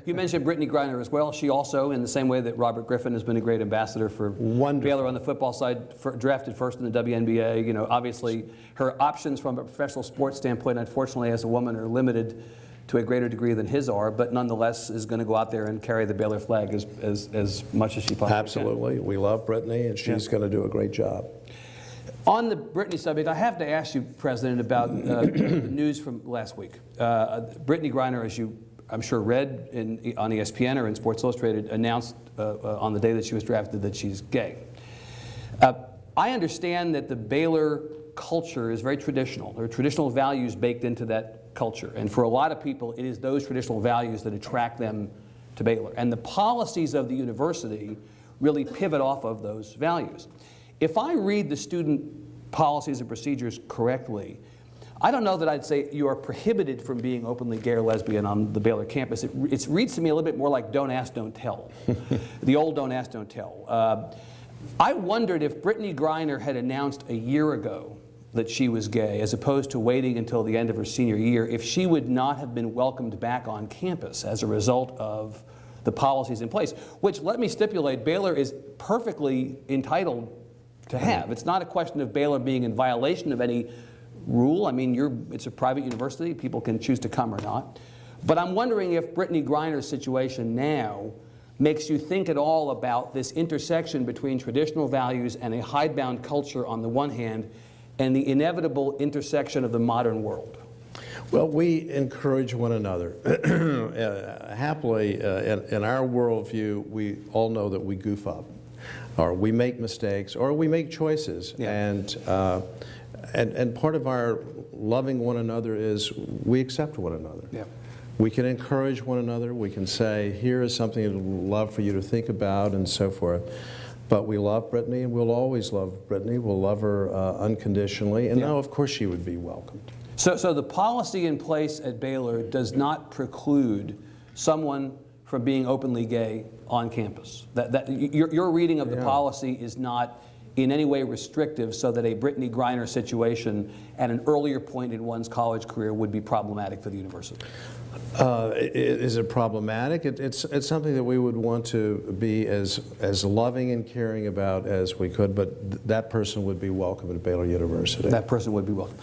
You mentioned Brittney Griner as well. She also, in the same way that Robert Griffin has been a great ambassador for Baylor on the football side, drafted first in the WNBA. You know, obviously her options from a professional sports standpoint, unfortunately, as a woman, are limited to a greater degree than his are, but nonetheless is going to go out there and carry the Baylor flag as much as she possibly Absolutely. can. We love Brittney, and she's going to do a great job. On the Brittney subject, I have to ask you, President, about the news from last week. Brittney Griner, as you I'm sure read on ESPN or in Sports Illustrated, announced on the day that she was drafted that she's gay. I understand that the Baylor culture is very traditional. There are traditional values baked into that culture. And for a lot of people, it is those traditional values that attract them to Baylor. And the policies of the university really pivot off of those values. If I read the student policies and procedures correctly, I don't know that I'd say you are prohibited from being openly gay or lesbian on the Baylor campus. It reads to me a little bit more like don't ask, don't tell. The old don't ask, don't tell. I wondered if Brittney Griner had announced a year ago that she was gay, as opposed to waiting until the end of her senior year, if she would not have been welcomed back on campus as a result of the policies in place, which, let me stipulate, Baylor is perfectly entitled to have. It's not a question of Baylor being in violation of any rule. I mean, it's a private university. People can choose to come or not. But I'm wondering if Brittney Griner's situation now makes you think at all about this intersection between traditional values and a hidebound culture on the one hand, and the inevitable intersection of the modern world. Well, we encourage one another. Happily, in our worldview, we all know that we goof up, or we make mistakes, or we make choices. Yeah. And part of our loving one another is we accept one another. Yeah. We can encourage one another. We can say, here is something I'd love for you to think about, and so forth. But we love Brittney, and we'll always love Brittney. We'll love her unconditionally. And now, of course, she would be welcomed. So the policy in place at Baylor does not preclude someone from being openly gay on campus. Your reading of the policy is not in any way restrictive, so that a Brittney Griner situation at an earlier point in one's college career would be problematic for the university. Is it problematic? It's something that we would want to be as loving and caring about as we could, but that person would be welcome at Baylor University. That person would be welcome.